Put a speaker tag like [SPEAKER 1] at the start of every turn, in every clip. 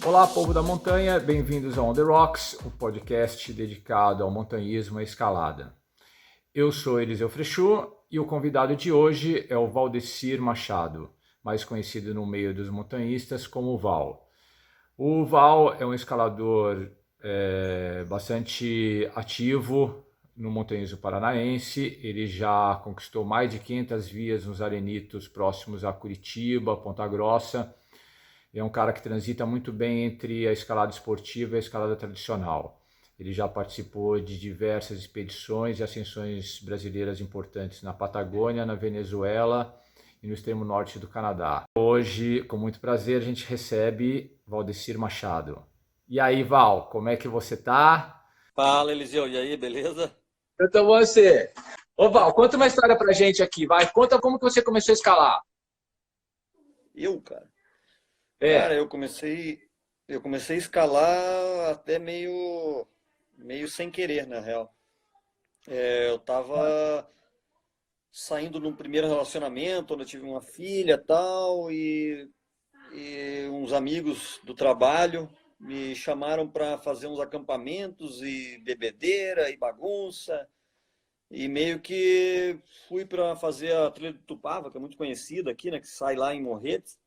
[SPEAKER 1] Olá, povo da montanha, bem-vindos ao On The Rocks, o podcast dedicado ao montanhismo e à escalada. Eu sou Eliseu Frechou e o convidado de hoje é o Valdecir Machado, mais conhecido no meio dos montanhistas como Val. O Val é um escalador bastante ativo no montanhismo paranaense. Ele já conquistou mais de 500 vias nos arenitos próximos a Curitiba, Ponta Grossa. É um cara que transita muito bem entre a escalada esportiva e a escalada tradicional. Ele já participou de diversas expedições e ascensões brasileiras importantes na Patagônia, na Venezuela e no extremo norte do Canadá. Hoje, com muito prazer, a gente recebe Valdecir Machado. E aí, Val, como é que você tá?
[SPEAKER 2] Fala, Eliseu, e aí, beleza?
[SPEAKER 1] Eu tô você. Ô, Val, conta uma história pra gente aqui, vai. Conta como que você começou a escalar.
[SPEAKER 2] Cara. Cara,
[SPEAKER 1] É.
[SPEAKER 2] eu comecei a escalar até meio sem querer, na real. Eu tava saindo num primeiro relacionamento, onde eu tive uma filha e tal, e uns amigos do trabalho me chamaram para fazer uns acampamentos e bebedeira e bagunça. E meio que fui para fazer a trilha do Tupava, que é muito conhecida aqui, né? Que sai lá em Morretes.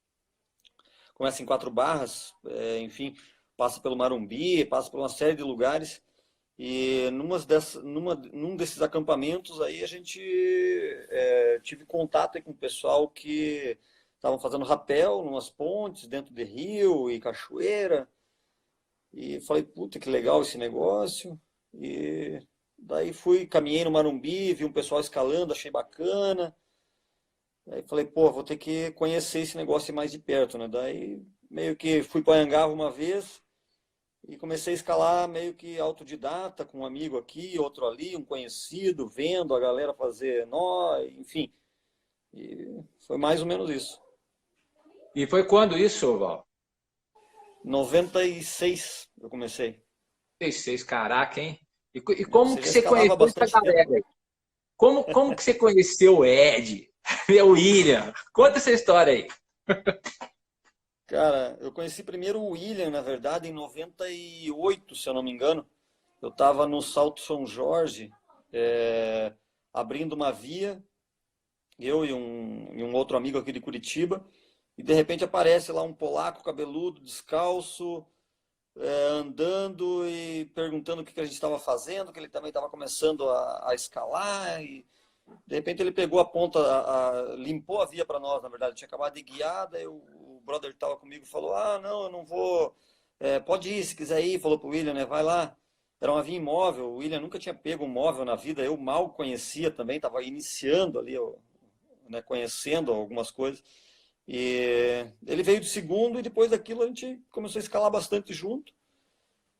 [SPEAKER 2] Começa em Quatro Barras, enfim, passa pelo Marumbi, passa por uma série de lugares. E num desses acampamentos aí a gente tive contato aí com o pessoal que estavam fazendo rapel numas pontes dentro de rio e cachoeira. E falei, puta, que legal esse negócio. E daí caminhei no Marumbi, vi um pessoal escalando, achei bacana. Aí falei, pô, vou ter que conhecer esse negócio mais de perto, né? Daí meio que fui para Anhangava uma vez e comecei a escalar meio que autodidata, com um amigo aqui, outro ali, um conhecido, vendo a galera fazer nó, enfim. E foi mais ou menos isso.
[SPEAKER 1] E foi quando isso, Val?
[SPEAKER 2] 96 eu comecei.
[SPEAKER 1] 96, caraca, hein? E como
[SPEAKER 2] Você
[SPEAKER 1] que
[SPEAKER 2] já
[SPEAKER 1] você
[SPEAKER 2] escalava há
[SPEAKER 1] conheceu essa
[SPEAKER 2] bastante tempo, né?
[SPEAKER 1] galera? Como que você conheceu o Ed, o William? Conta essa história aí.
[SPEAKER 2] Cara, eu conheci primeiro o William, na verdade, em 98, se eu não me engano. Eu estava no Salto São Jorge, é, abrindo uma via, eu e um outro amigo aqui de Curitiba, e de repente aparece lá um polaco cabeludo, descalço, andando e perguntando o que a gente estava fazendo, que ele também estava começando a escalar, e de repente ele pegou a ponta, limpou a via para nós, na verdade, tinha acabado de guiar, daí o brother que estava comigo falou, ah, não, eu não vou, pode ir se quiser ir, falou pro William, né, vai lá. Era uma via imóvel, o William nunca tinha pego um móvel na vida, eu mal conhecia também, estava iniciando ali, né, conhecendo algumas coisas. E ele veio de segundo e depois daquilo a gente começou a escalar bastante junto.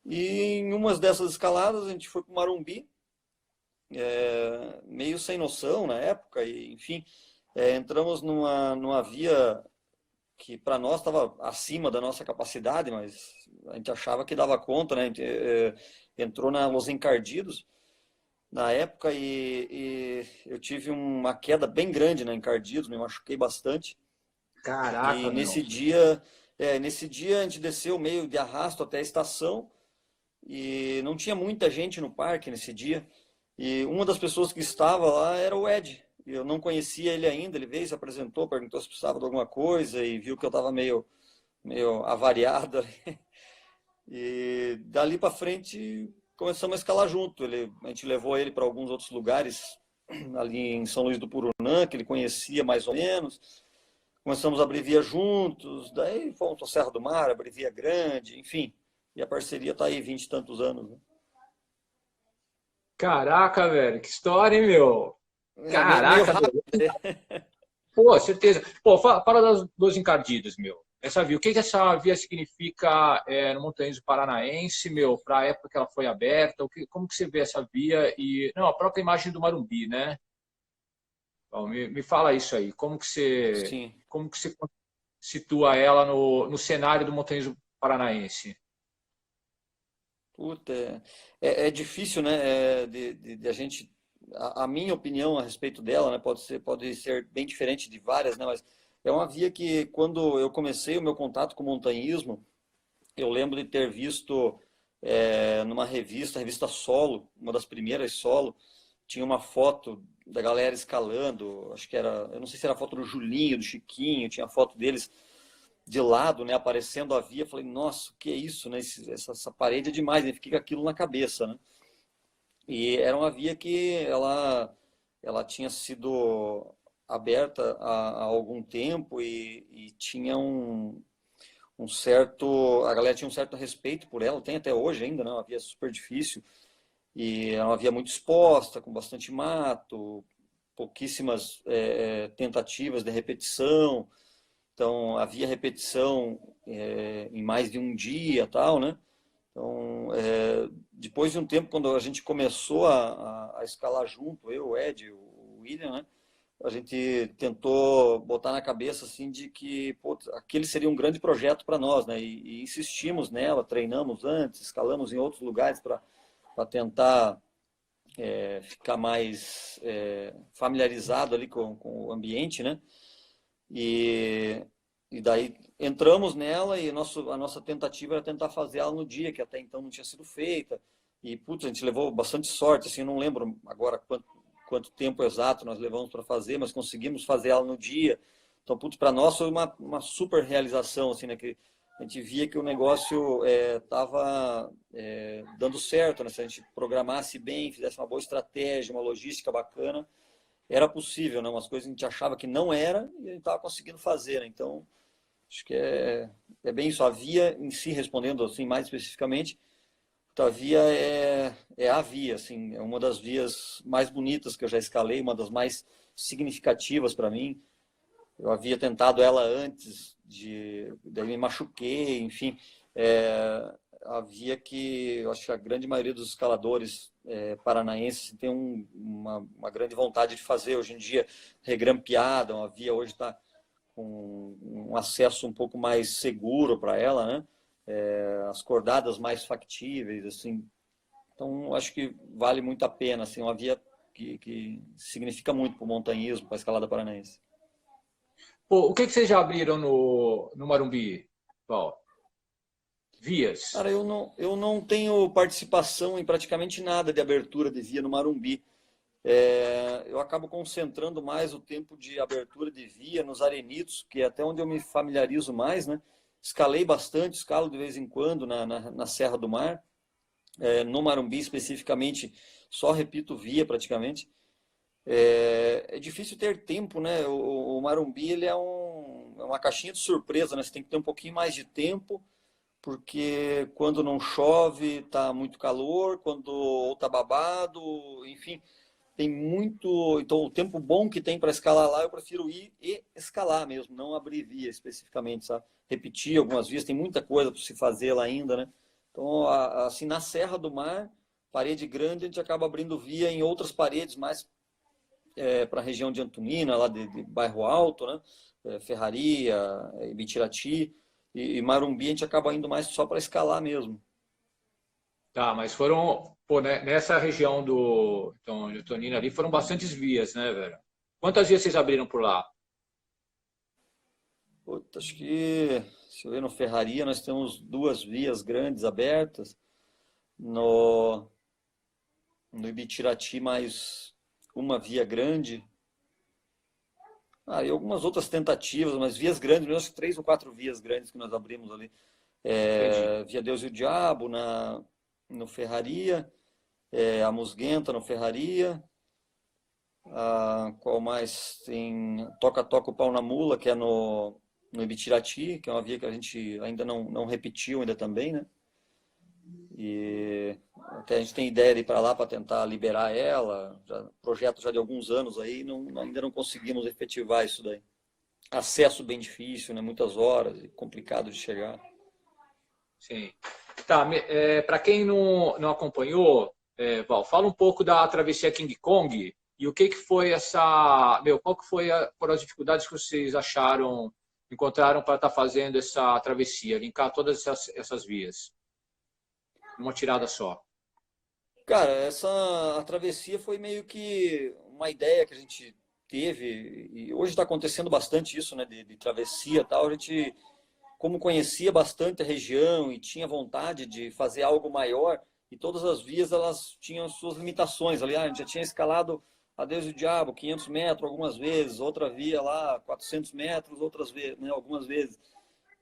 [SPEAKER 2] E em umas dessas escaladas a gente foi para o Marumbi, meio sem noção na época, e enfim, entramos numa via que para nós estava acima da nossa capacidade, mas a gente achava que dava conta, né? A gente entrou na Los Encardidos na época e eu tive uma queda bem grande na Encardidos, me machuquei bastante. E
[SPEAKER 1] Caraca, meu.
[SPEAKER 2] nesse dia a gente desceu meio de arrasto até a estação e não tinha muita gente no parque nesse dia. E uma das pessoas que estava lá era o Ed. Eu não conhecia ele ainda, ele veio, se apresentou, perguntou se precisava de alguma coisa e viu que eu estava meio avariado. E dali para frente começamos a escalar junto. A gente levou ele para alguns outros lugares ali em São Luís do Purunã, que ele conhecia mais ou menos. Começamos a abrir via juntos, daí fomos para Serra do Mar, abrir via grande, enfim. E a parceria está aí 20 e tantos anos, né?
[SPEAKER 1] Caraca, velho, que história, hein, meu?
[SPEAKER 2] Meio
[SPEAKER 1] Caraca,
[SPEAKER 2] rápido.
[SPEAKER 1] meu. Pô, certeza. Pô, fala dos encardidos, meu. Essa via, o que que essa via significa no montanhismo paranaense, meu, para a época que ela foi aberta? Como que você vê essa via e não, a própria imagem do Marumbi, né? Bom, me fala isso aí.
[SPEAKER 2] Sim.
[SPEAKER 1] Como que você situa ela no cenário do montanhismo paranaense?
[SPEAKER 2] Puta, é difícil, né? De a gente. A minha opinião a respeito dela, né? Pode ser bem diferente de várias, né? Mas é uma via que, quando eu comecei o meu contato com o montanhismo, Eu lembro de ter visto numa revista, a revista Solo, uma das primeiras Solo, tinha uma foto da galera escalando, acho que era, eu não sei se era a foto do Julinho, do Chiquinho, tinha a foto deles de lado, né, aparecendo a via. Falei, nossa, o que é isso, né? Essa parede é demais, né? Fiquei com aquilo na cabeça, né? E era uma via que ela tinha sido aberta há algum tempo e tinha um certo, a galera tinha um certo respeito por ela, tem até hoje ainda, né? Uma via super difícil e era uma via muito exposta, com bastante mato, pouquíssimas tentativas de repetição. Então havia repetição em mais de um dia, tal, né? Então, depois de um tempo, quando a gente começou a escalar junto, eu, o Ed, o William, né? A gente tentou botar na cabeça assim de que pô, aquele seria um grande projeto para nós, né? E insistimos nela, treinamos antes, escalamos em outros lugares para tentar ficar mais familiarizado ali com o ambiente, né? E, e daí entramos nela e a nossa tentativa era tentar fazer ela no dia, que até então não tinha sido feita. E, putz, a gente levou bastante sorte, assim, eu não lembro agora quanto tempo exato nós levamos para fazer, mas conseguimos fazer ela no dia. Então, putz, para nós foi uma super realização, assim, né? Que a gente via que o negócio estava dando certo, né? Se a gente programasse bem, fizesse uma boa estratégia, uma logística bacana, era possível, né? Umas coisas que a gente achava que não era e a gente estava conseguindo fazer, né? Então, acho que é bem isso. A via em si, respondendo assim mais especificamente, a via é a via, assim, é uma das vias mais bonitas que eu já escalei, uma das mais significativas para mim. Eu havia tentado ela antes daí me machuquei, enfim, a via que eu acho que a grande maioria dos escaladores paranaenses tem uma grande vontade de fazer hoje em dia, regrampeada, uma via hoje está com um acesso um pouco mais seguro para ela, né? As cordadas mais factíveis, assim. Então, acho que vale muito a pena, assim, uma via que significa muito para o montanhismo, para a escalada paranaense.
[SPEAKER 1] Pô, o que vocês já abriram no Marumbi, Paulo?
[SPEAKER 2] Cara,
[SPEAKER 1] Vias?
[SPEAKER 2] eu não tenho participação em praticamente nada de abertura de via no Marumbi. Eu acabo concentrando mais o tempo de abertura de via nos arenitos, que é até onde eu me familiarizo mais, né? Escalei bastante, escalo de vez em quando na Serra do Mar. No Marumbi especificamente, só repito via praticamente. É difícil ter tempo, né? O Marumbi ele é uma caixinha de surpresa, né? Você tem que ter um pouquinho mais de tempo, porque quando não chove tá muito calor, quando ou tá babado, enfim, tem muito. Então, o tempo bom que tem para escalar lá, eu prefiro ir e escalar mesmo, não abrir via especificamente, sabe? Repetir algumas vias, tem muita coisa para se fazer lá ainda, né? Então, assim, na Serra do Mar, parede grande, a gente acaba abrindo via em outras paredes mais para a região de Antonina, lá de Bairro Alto, né? Ferraria, Ibitirati. E Marumbi a gente acaba indo mais só para escalar mesmo.
[SPEAKER 1] Tá, mas foram, pô, né, nessa região então, de Tonina ali, foram bastantes vias, né, velho? Quantas vias vocês abriram por lá?
[SPEAKER 2] Puta, acho que, se eu ver no Ferraria, nós temos duas vias grandes abertas. No, no Ibitirati, mais uma via grande. E algumas outras tentativas, mas vias grandes, acho que três ou quatro vias grandes que nós abrimos ali.
[SPEAKER 1] Entendi.
[SPEAKER 2] Via Deus e o Diabo no Ferraria, a Musguenta no Ferraria. Qual mais? Tem Toca-Toca o Pau na Mula, que é no Ibitirati, que é uma via que a gente ainda não repetiu ainda também, né? E até a gente tem ideia de ir para lá para tentar liberar ela, projeto já de alguns anos aí, ainda não conseguimos efetivar isso daí. Acesso bem difícil, né? Muitas horas e complicado de chegar.
[SPEAKER 1] Sim. Tá, para quem não acompanhou, Val, fala um pouco da travessia King Kong e o que foi qual que foram as dificuldades que vocês encontraram para estar fazendo essa travessia, linkar todas essas vias, numa tirada só.
[SPEAKER 2] Cara, a travessia foi meio que uma ideia que a gente teve, e hoje está acontecendo bastante isso, né? De travessia e tal. A gente como conhecia bastante a região e tinha vontade de fazer algo maior, e todas as vias elas tinham suas limitações. Ali, a gente já tinha escalado a Deus e o Diabo, 500 metros algumas vezes, outra via lá, 400 metros outras vezes, né, algumas vezes.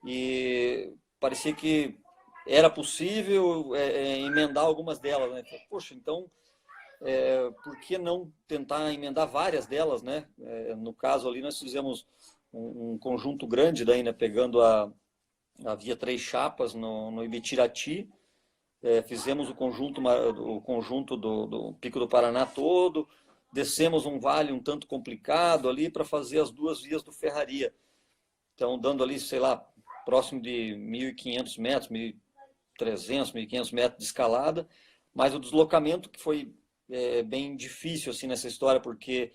[SPEAKER 2] E parecia que era possível emendar algumas delas, né? Poxa, então por que não tentar emendar várias delas, né? No caso ali nós fizemos um conjunto grande daí, né? Pegando a via Três Chapas no Ibitirati, fizemos o conjunto do Pico do Paraná todo, descemos um vale um tanto complicado ali para fazer as duas vias do Ferraria. Então, dando ali, sei lá, próximo de 1.500 metros, 1.300, 1.500 metros de escalada, mas o deslocamento que foi bem difícil assim nessa história, porque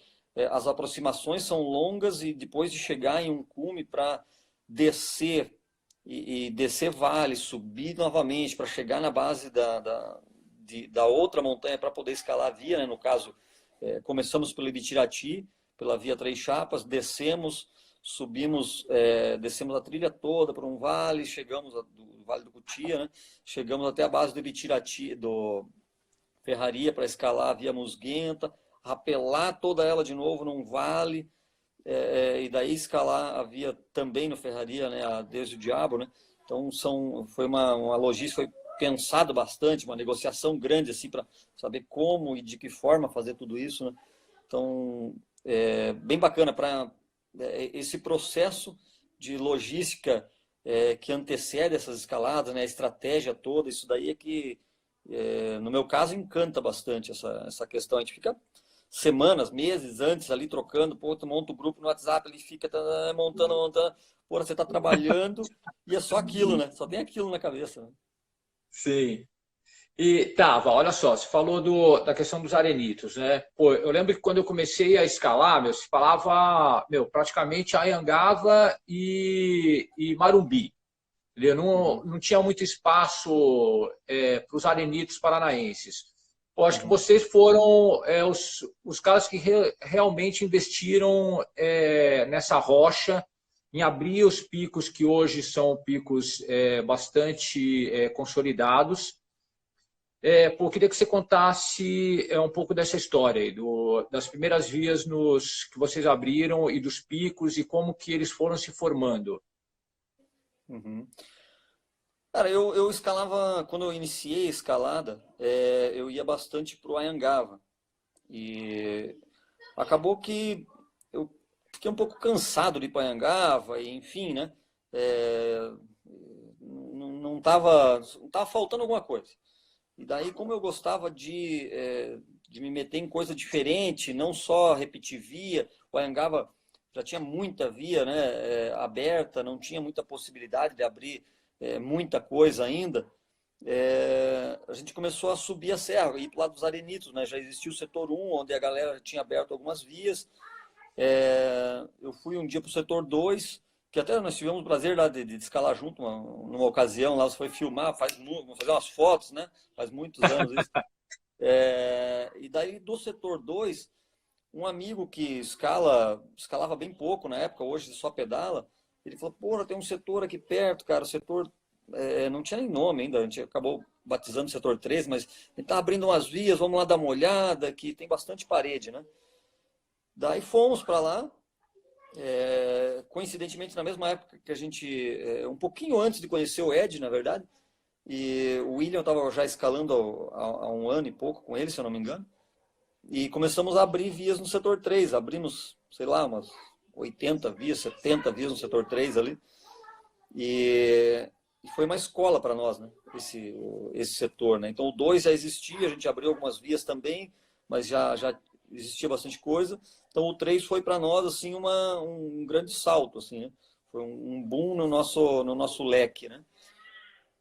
[SPEAKER 2] as aproximações são longas e depois de chegar em um cume para descer e descer vale, subir novamente para chegar na base da outra montanha para poder escalar a via, né? No caso, começamos pelo Ibitirati, pela via Três Chapas, descemos, subimos, descemos a trilha toda por um vale, chegamos do Vale do Cutia, né? Chegamos até a base do Ibitirati, do Ferraria, para escalar a via Musguenta, rapelar toda ela de novo num vale, e daí escalar a via também no Ferraria, né, a Deus e o Diabo, né? Então foi uma logística, foi pensado bastante, uma negociação grande assim para saber como e de que forma fazer tudo isso, né? Então, bem bacana para esse processo de logística que antecede essas escaladas, né, a estratégia toda, isso daí é que, no meu caso, encanta bastante essa questão. A gente fica semanas, meses antes ali trocando, pô, tu monta o grupo no WhatsApp, ele fica montando, pô, você está trabalhando e é só aquilo, né? Só tem aquilo na cabeça, né?
[SPEAKER 1] Sim. E tava, olha só, você falou da questão dos arenitos, né? Pô, eu lembro que quando eu comecei a escalar, meu, se falava, meu, praticamente Anhangava e Marumbi. Entendeu? Não,
[SPEAKER 2] Uhum,
[SPEAKER 1] não tinha muito espaço para os arenitos paranaenses. Eu acho que
[SPEAKER 2] uhum,
[SPEAKER 1] vocês foram os caras que realmente investiram nessa rocha, em abrir os picos que hoje são picos bastante consolidados. Pô, eu queria que você contasse um pouco dessa história aí, das primeiras vias que vocês abriram e dos picos e como que eles foram se formando.
[SPEAKER 2] uhum. Cara, eu escalava, quando eu iniciei a escalada, eu ia bastante pro Anhangava. E acabou que eu fiquei um pouco cansado de ir para Anhangava, e enfim, né? É, não tava faltando alguma coisa. E daí, como eu gostava de me meter em coisa diferente, não só repetir via, o Anhangaba já tinha muita via, né, aberta, não tinha muita possibilidade de abrir muita coisa ainda. A gente começou a subir a serra, ir para o lado dos Arenitos, né? Já existia o setor 1, onde a galera tinha aberto algumas vias. Eu fui um dia para o setor 2, que até nós tivemos o prazer lá de escalar junto numa ocasião, lá você foi filmar, fazer umas fotos, né? Faz muitos anos isso. E daí do setor 2, um amigo que escalava bem pouco na época, hoje só pedala, ele falou, pô, tem um setor aqui perto, cara, o setor não tinha nem nome ainda, a gente acabou batizando o setor 3, mas ele tá abrindo umas vias, vamos lá dar uma olhada, que tem bastante parede, né? Daí fomos para lá, coincidentemente na mesma época que a gente, um pouquinho antes de conhecer o Ed, na verdade, e o William estava já escalando há um ano e pouco com ele, se eu não me engano, e começamos a abrir vias no setor 3, abrimos, sei lá, umas 80 vias, 70 vias no setor 3 ali, e foi uma escola para nós, né, esse setor, né? Então o 2 já existia, a gente abriu algumas vias também, mas já existia bastante coisa. Então o 3 foi para nós assim um grande salto, assim, né? Foi um boom no nosso leque, né?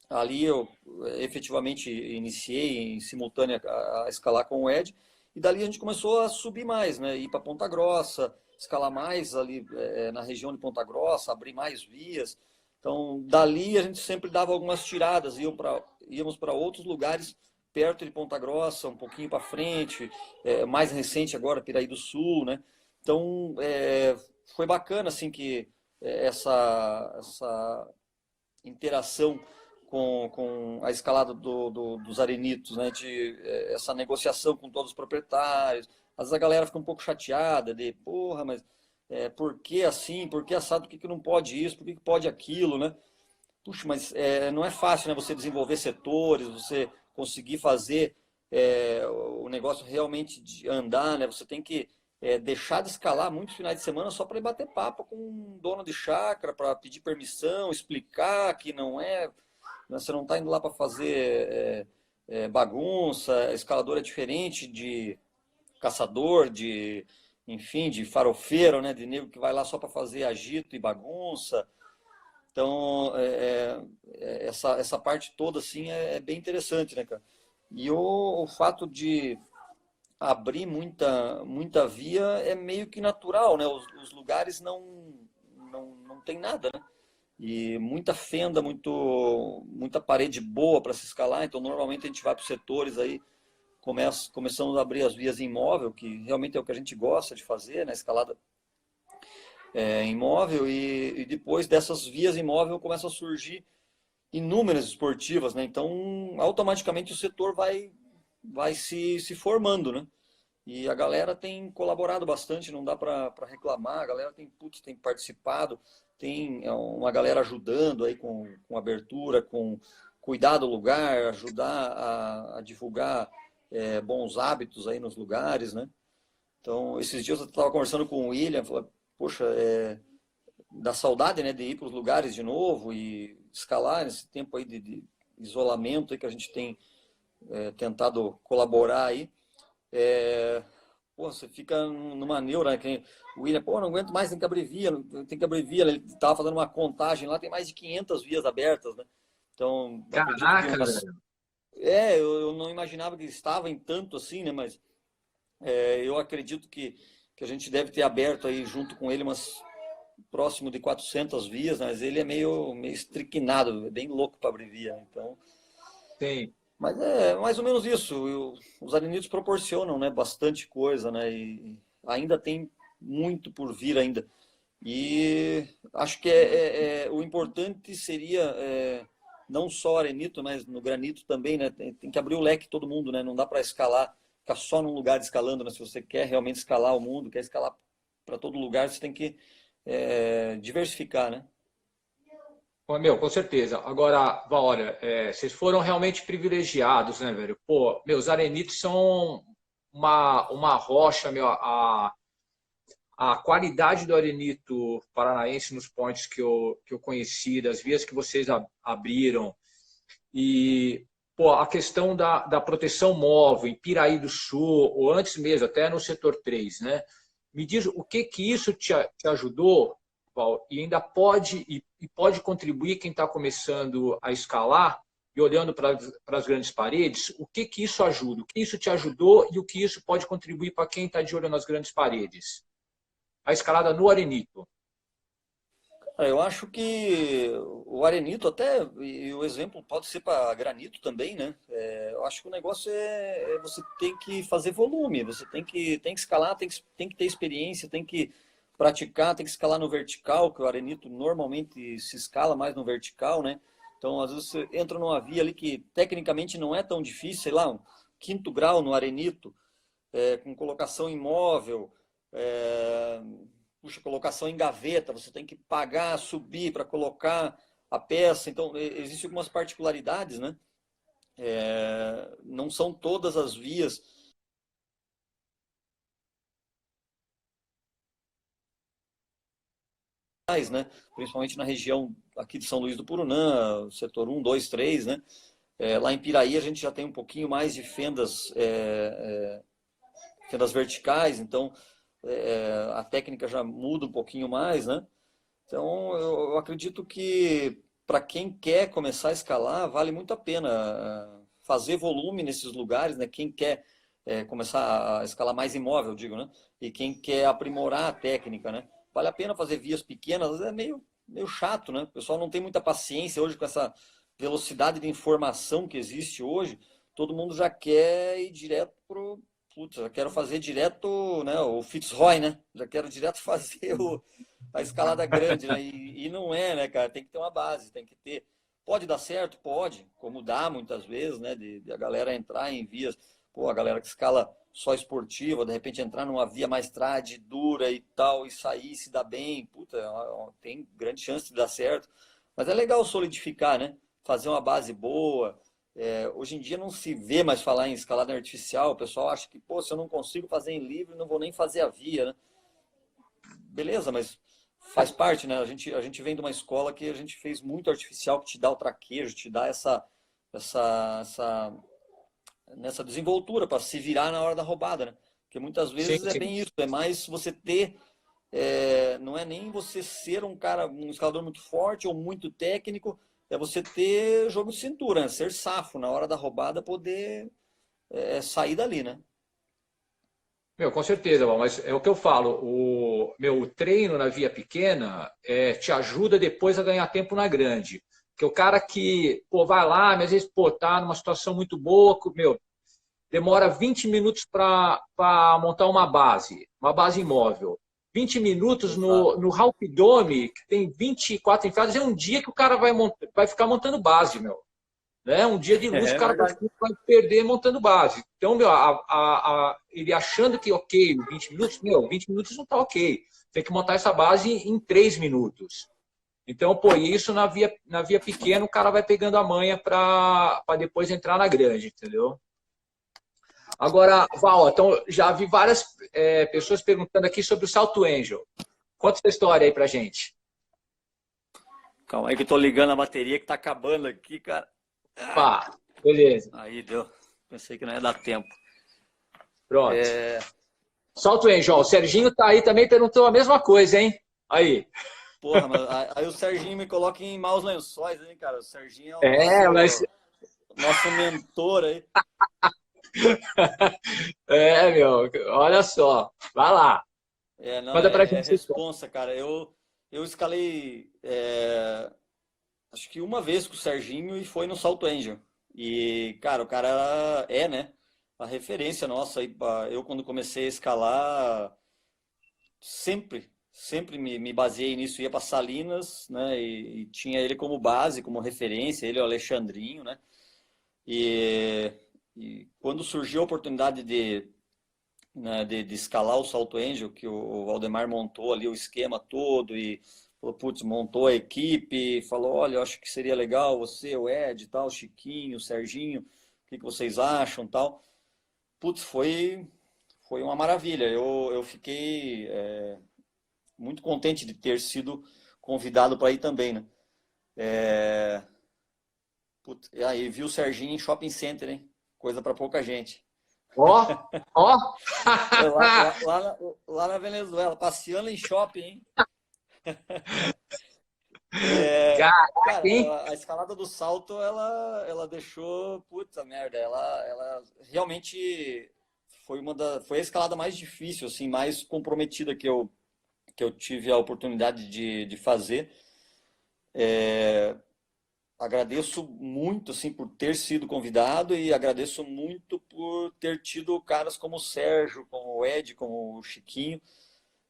[SPEAKER 2] Ali eu efetivamente iniciei em simultânea a escalar com o Ed, e dali a gente começou a subir mais, né? Ir para Ponta Grossa, escalar mais ali na região de Ponta Grossa, abrir mais vias. Então, dali a gente sempre dava algumas tiradas, íamos para outros lugares perto de Ponta Grossa, um pouquinho para frente, mais recente agora, Piraí do Sul, né? Então, foi bacana, assim, que essa interação com a escalada dos arenitos, né? Essa negociação com todos os proprietários. Às vezes a galera fica um pouco chateada de, porra, mas por que assim, por que assado, por que não pode isso, por que pode aquilo, né? Puxa, mas não é fácil, né? Você desenvolver setores, você conseguir fazer o negócio realmente de andar, né? Você tem que deixar de escalar muitos finais de semana só para ir bater papo com um dono de chácara, para pedir permissão, explicar que não é, né? Você não está indo lá para fazer bagunça, escalador é diferente de caçador, enfim, de farofeiro, né? De nego que vai lá só para fazer agito e bagunça. Então, essa parte toda, assim, é bem interessante, né, cara? E o fato de abrir muita via é meio que natural, né? Os lugares não tem nada, né? E muita fenda, muita parede boa para se escalar. Então, normalmente a gente vai para os setores aí, começamos a abrir as vias em imóvel, que realmente é o que a gente gosta de fazer, né? Escalada imóvel, e depois dessas vias imóvel começam a surgir inúmeras esportivas, né? Então, automaticamente o setor vai se formando, né? E a galera tem colaborado bastante, não dá para reclamar, a galera tem participado, tem uma galera ajudando aí com abertura, com cuidar do lugar, ajudar a divulgar bons hábitos aí nos lugares, né? Então, esses dias eu estava conversando com o William, falei, poxa, dá saudade, né, de ir para os lugares de novo e escalar nesse tempo aí de isolamento aí que a gente tem tentado colaborar aí. Pô, você fica numa neura, né? Que o William, pô, não aguento mais, tem que abrir via. Ele estava fazendo uma contagem lá, tem mais de 500 vias abertas, né? Então, eu acredito que
[SPEAKER 3] Caraca, velho.
[SPEAKER 2] eu não imaginava que estava em tanto assim, né? Mas eu acredito que a gente deve ter aberto aí junto com ele umas próximo de 400 vias, mas ele é meio estriquinado, é bem louco para abrir via. Então,
[SPEAKER 3] Sim.
[SPEAKER 2] mas é mais ou menos isso. Os arenitos proporcionam, né, bastante coisa, né? E ainda tem muito por vir ainda. E acho que o importante seria não só arenito, mas no granito também, né? Tem que abrir o leque todo mundo, né? Não dá para escalar, ficar só num lugar escalando, né? Se você quer realmente escalar o mundo, quer escalar para todo lugar, você tem que diversificar, né?
[SPEAKER 3] Pô, meu, com certeza. Agora, Val, olha, vocês foram realmente privilegiados, né, velho? Pô, meus arenitos são uma rocha, meu, a qualidade do arenito paranaense nos pontos que eu conheci, das vias que vocês abriram, e pô, a questão da proteção móvel em Piraí do Sul, ou antes mesmo, até no setor 3, né? Me diz o que isso te ajudou, Val, e ainda pode contribuir quem está começando a escalar e olhando para as grandes paredes, o que isso ajuda, o que isso te ajudou e o que isso pode contribuir para quem está de olho nas grandes paredes. A escalada no arenito.
[SPEAKER 2] Eu acho que o arenito até, e o exemplo pode ser para granito também, né? Eu acho que o negócio você tem que fazer volume, você tem que escalar, tem que ter experiência, tem que praticar, tem que escalar no vertical, que o arenito normalmente se escala mais no vertical, né? Então, às vezes você entra numa via ali que tecnicamente não é tão difícil, sei lá, um quinto grau no arenito, com colocação imóvel, é, puxa, colocação em gaveta, você tem que pagar, subir para colocar a peça. Então, existem algumas particularidades, né? Não são todas as vias. Né? Principalmente na região aqui de São Luís do Purunã, setor 1, 2, 3, né? Lá em Piraí a gente já tem um pouquinho mais de fendas verticais, então a técnica já muda um pouquinho mais, né? Então eu acredito que para quem quer começar a escalar, vale muito a pena fazer volume nesses lugares, né? Quem quer começar a escalar mais imóvel, digo, né? E quem quer aprimorar a técnica, né? Vale a pena fazer vias pequenas, às vezes é meio chato, né? O pessoal não tem muita paciência hoje com essa velocidade de informação que existe hoje. Todo mundo já quer ir direto pro. Putz, já quero fazer direto, né? O Fitzroy, né? Já quero direto fazer a escalada grande, né? E E não é, né, cara? Tem que ter uma base, tem que ter. Pode dar certo? Pode, como dá muitas vezes, né? De a galera entrar em vias, pô, a galera que escala só esportiva, de repente entrar numa via mais trad, dura e tal, e sair, se dar bem, puta, tem grande chance de dar certo. Mas é legal solidificar, né? Fazer uma base boa. Hoje em dia não se vê mais falar em escalada artificial, o pessoal acha que, pô, se eu não consigo fazer em livre, não vou nem fazer a via, né? Beleza, mas faz parte, né? A gente vem de uma escola que a gente fez muito artificial, que te dá o traquejo, te dá essa nessa desenvoltura para se virar na hora da roubada, né? Porque muitas
[SPEAKER 3] Sim,
[SPEAKER 2] vezes é
[SPEAKER 3] sim.
[SPEAKER 2] bem isso, é mais você ter, não é nem você ser um cara, um escalador muito forte ou muito técnico, é você ter jogo de cintura, né? Ser safo na hora da roubada, poder sair dali, né?
[SPEAKER 3] Meu, com certeza, Val, mas é o que eu falo, o treino na via pequena te ajuda depois a ganhar tempo na grande. Porque o cara que, pô, vai lá, mas às vezes, pô, tá numa situação muito boa, meu, demora 20 minutos para montar uma base imóvel. 20 minutos
[SPEAKER 2] Exato.
[SPEAKER 3] no Halkidome, que tem 24 entradas, é um dia que o cara vai ficar montando base, meu. Né? Um dia de luz, o
[SPEAKER 2] É
[SPEAKER 3] cara
[SPEAKER 2] verdade.
[SPEAKER 3] vai perder montando base. Então, meu, ele achando que ok, 20 minutos, meu, 20 minutos não tá ok. Tem que montar essa base em 3 minutos. Então, pô, isso na via pequena, o cara vai pegando a manha para depois entrar na grande, entendeu? Agora, Val, então, já vi várias pessoas perguntando aqui sobre o Salto Angel. Conta essa história aí pra gente.
[SPEAKER 2] Calma aí que eu tô ligando a bateria que tá acabando aqui, cara.
[SPEAKER 3] Pá, beleza.
[SPEAKER 2] Aí deu. Pensei que não ia dar tempo.
[SPEAKER 3] Pronto. Salto Angel, ó, o Serginho tá aí também, perguntou a mesma coisa, hein? Aí.
[SPEAKER 2] Porra, mas aí o Serginho me coloca em maus lençóis, hein, cara? O Serginho é o
[SPEAKER 3] É, mas
[SPEAKER 2] nosso mentor aí.
[SPEAKER 3] meu, olha só. Vai lá.
[SPEAKER 2] Não,
[SPEAKER 3] Manda pra
[SPEAKER 2] é
[SPEAKER 3] gente essa história.
[SPEAKER 2] responsa, cara. Eu escalei, acho que uma vez com o Serginho e foi no Salto Angel. E, cara, o cara né, a referência nossa aí. Eu, quando comecei a escalar, sempre me baseei nisso. Ia para Salinas, né, e tinha ele como base, como referência, ele e o Alexandrinho, né. E, e quando surgiu a oportunidade né, de escalar o Salto Angel, que o Valdemar montou ali o esquema todo e falou, putz, montou a equipe, falou, olha, eu acho que seria legal você, o Ed, tal, o Chiquinho, o Serginho, o que vocês acham, tal. Putz, foi uma maravilha. Eu fiquei muito contente de ter sido convidado para ir também, né? Putz, e aí vi o Serginho em shopping center, hein? Coisa para pouca gente.
[SPEAKER 3] Ó, ó.
[SPEAKER 2] Lá na Venezuela, passeando em shopping, hein?
[SPEAKER 3] Caraca,
[SPEAKER 2] Cara,
[SPEAKER 3] hein?
[SPEAKER 2] a escalada do salto, ela deixou, puta merda, ela realmente foi a escalada mais difícil, assim, mais comprometida que eu tive a oportunidade de fazer. Agradeço muito, assim, por ter sido convidado e agradeço muito por ter tido caras como o Sérgio, como o Ed, como o Chiquinho,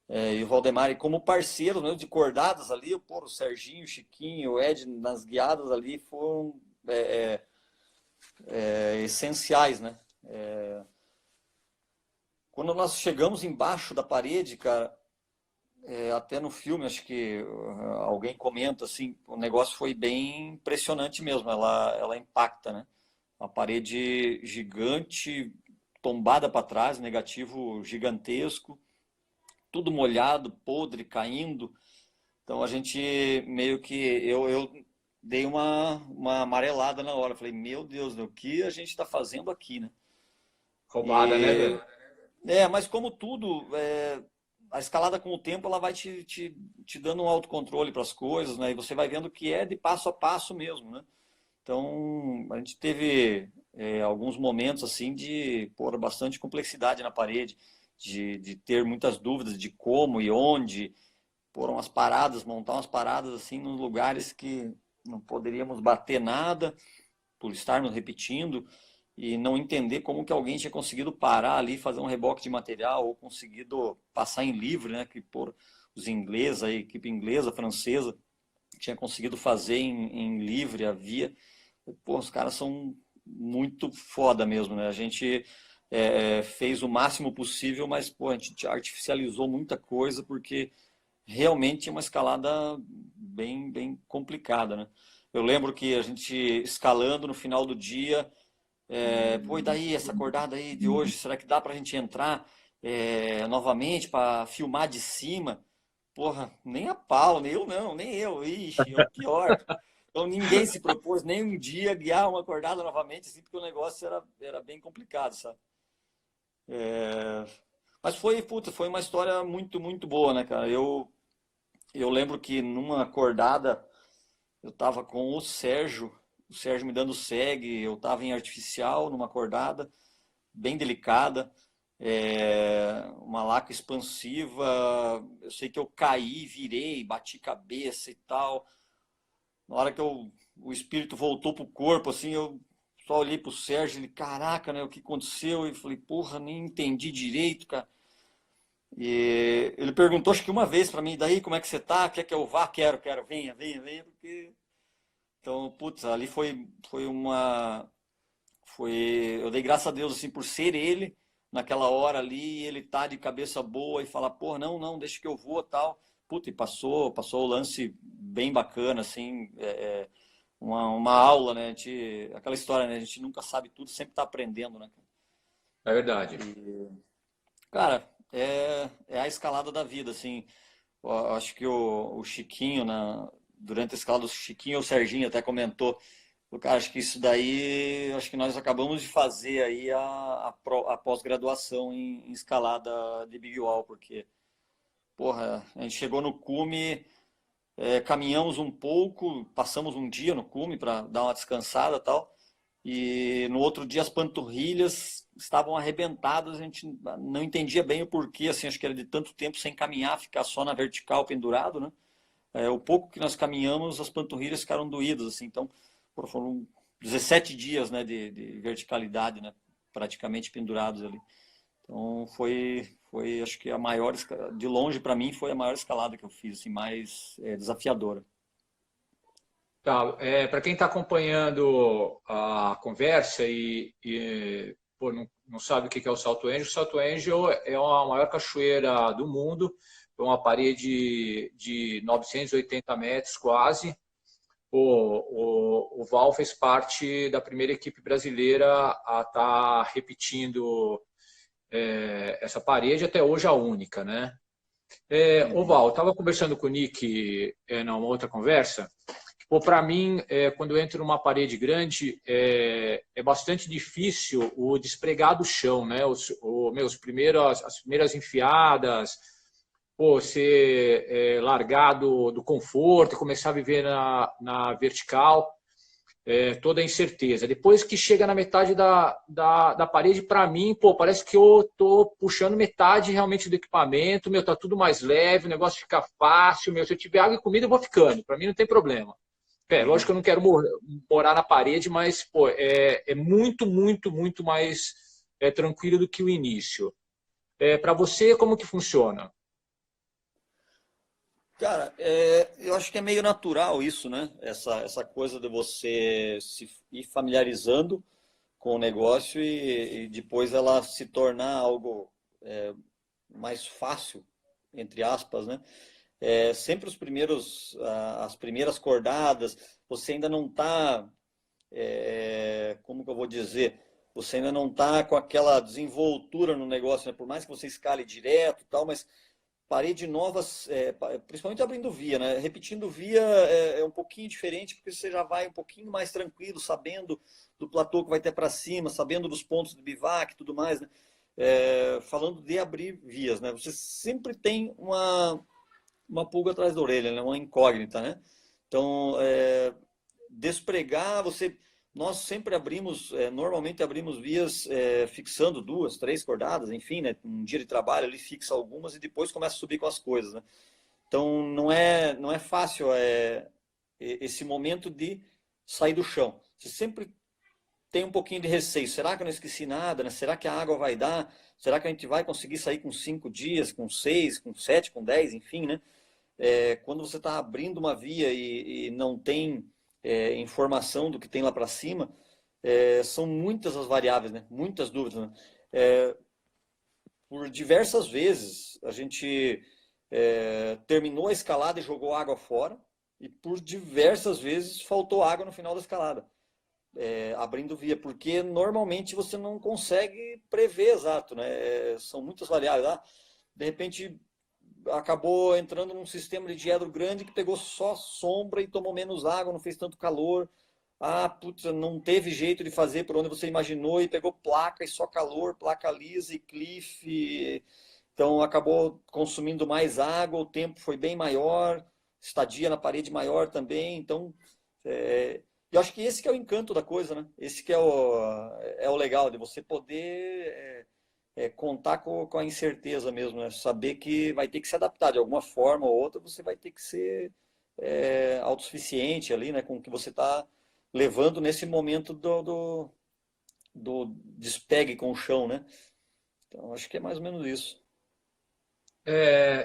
[SPEAKER 2] e o Valdemar, e como parceiros mesmo de cordadas ali, pô, o Serginho, o Chiquinho, o Ed nas guiadas ali foram essenciais, né? Quando nós chegamos embaixo da parede, cara, até no filme, acho que alguém comenta assim, o negócio foi bem impressionante mesmo, ela impacta, né? Uma parede gigante, tombada para trás, negativo gigantesco, tudo molhado, podre, caindo. Então a gente meio que eu dei uma amarelada na hora. Falei, meu Deus, o que a gente está fazendo aqui, né?
[SPEAKER 3] Roubada, né,
[SPEAKER 2] E
[SPEAKER 3] velho?
[SPEAKER 2] mas como tudo, a escalada com o tempo ela vai te dando um autocontrole para as coisas, né? E você vai vendo que é de passo a passo mesmo, né? Então a gente teve alguns momentos assim de pôr bastante complexidade na parede, de ter muitas dúvidas de como e onde pôr umas paradas, montar umas paradas assim nos lugares que não poderíamos bater nada por estarmos repetindo e não entender como que alguém tinha conseguido parar ali, fazer um reboque de material ou conseguido passar em livre, né, que por os ingleses, a equipe inglesa, francesa, tinha conseguido fazer em livre, a via. Pô, os caras são muito foda mesmo, né? A gente fez o máximo possível, mas pô, a gente artificializou muita coisa porque realmente é uma escalada bem, bem complicada, né? Eu lembro que a gente escalando no final do dia, pô, e daí essa acordada aí de hoje, será que dá pra gente entrar novamente para filmar de cima? Porra, nem a pau, nem eu não, nem eu. Ixi, é o pior. Então ninguém se propôs nem um dia guiar uma acordada novamente, assim, porque o negócio era bem complicado, sabe? Mas foi, puta, foi uma história muito, muito boa, né, cara? Eu lembro que numa acordada eu tava com o Sérgio me dando segue, eu tava em artificial numa acordada bem delicada, uma laca expansiva. Eu sei que eu caí, virei, bati cabeça e tal. Na hora que o espírito voltou pro corpo, assim, eu só olhei pro Sérgio, ele, caraca, né, o que aconteceu? E falei, porra, nem entendi direito, cara. E ele perguntou, acho que uma vez pra mim, daí, como é que você tá? Quer que eu vá? Quero, venha, venha, venha, porque... Então, putz, ali foi uma... eu dei graças a Deus, assim, por ser ele, naquela hora ali, ele tá de cabeça boa e falar, porra, não, não, deixa que eu vou, tal. Puta, e passou o lance bem bacana, assim, uma aula, né? Aquela história, né? A gente nunca sabe tudo, sempre tá aprendendo, né?
[SPEAKER 3] É verdade.
[SPEAKER 2] Cara, é a escalada da vida, assim. Eu acho que o Chiquinho, durante a escalada do Chiquinho, o Serginho até comentou, cara, acho que isso daí, acho que nós acabamos de fazer aí a pós-graduação em escalada de Big Wall, porque, porra, a gente chegou no cume, caminhamos um pouco, passamos um dia no cume para dar uma descansada e tal, e no outro dia as panturrilhas estavam arrebentadas, a gente não entendia bem o porquê, assim, acho que era de tanto tempo sem caminhar, ficar só na vertical pendurado, né? O pouco que nós caminhamos, as panturrilhas ficaram doídas, assim, então foram 17 dias, né, de verticalidade, né, praticamente pendurados ali. Então acho que a maior, de longe para mim, foi a maior escalada que eu fiz, assim, mais desafiadora.
[SPEAKER 3] Tá, para quem está acompanhando a conversa pô, não sabe o que é o Salto Angel é a maior cachoeira do mundo, é uma parede de 980 metros quase. O Val fez parte da primeira equipe brasileira a estar repetindo essa parede, até hoje a única, né?
[SPEAKER 2] Uhum.
[SPEAKER 3] Val, eu estava conversando com o Nick numa outra conversa. Para mim, quando eu entro numa parede grande, é bastante difícil o despregar do chão, né? As primeiras enfiadas, ser largar do conforto e começar a viver na vertical, toda a incerteza. Depois que chega na metade da parede, para mim, parece que eu estou puxando metade realmente do equipamento, tá tudo mais leve, o negócio fica fácil, se eu tiver água e comida, eu vou ficando, para mim não tem problema. Lógico que eu não quero morar na parede, mas é muito, muito, muito mais tranquilo do que o início. Para você, como que funciona?
[SPEAKER 2] Cara, eu acho que é meio natural isso, né? Essa coisa de você se ir familiarizando com o negócio e depois ela se tornar algo mais fácil, entre aspas, né? Sempre as primeiras cordadas, você ainda não está, como que eu vou dizer? Você ainda não está com aquela desenvoltura no negócio, né? Por mais que você escale direto e tal, mas parede novas, principalmente abrindo via, né? Repetindo via é um pouquinho diferente, porque você já vai um pouquinho mais tranquilo, sabendo do platô que vai ter para cima, sabendo dos pontos de bivac e tudo mais, né? Falando de abrir vias, né? Você sempre tem uma pulga atrás da orelha, né? Uma incógnita, né? Então, despregar, nós sempre abrimos, normalmente abrimos vias fixando duas, três cordadas, enfim, né? Um dia de trabalho ele fixa algumas e depois começa a subir com as coisas, né? Então não é fácil esse momento de sair do chão. Você sempre tem um pouquinho de receio. Será que eu não esqueci nada, né? Será que a água vai dar? Será que a gente vai conseguir sair com 5 dias, com 6, com 7, com 10, enfim, né? quando você está abrindo uma via e não tem informação do que tem lá para cima, são muitas as variáveis, né? Muitas dúvidas, né? Por diversas vezes a gente terminou a escalada e jogou água fora, e por diversas vezes faltou água no final da escalada, abrindo via, porque normalmente você não consegue prever exato, né? São muitas variáveis. De repente acabou entrando num sistema de diedro grande que pegou só sombra e tomou menos água, não fez tanto calor. Putz, não teve jeito de fazer por onde você imaginou e pegou placa e só calor, placa lisa e cliff. Então acabou consumindo mais água, o tempo foi bem maior, estadia na parede maior também. Então, eu acho que esse que é o encanto da coisa, né? Esse que é o legal, de você poder contar com a incerteza mesmo, né? Saber que vai ter que se adaptar de alguma forma ou outra, você vai ter que ser autossuficiente ali, né? Com o que você está levando nesse momento do despegue com o chão, né? Então, acho que é mais ou menos isso.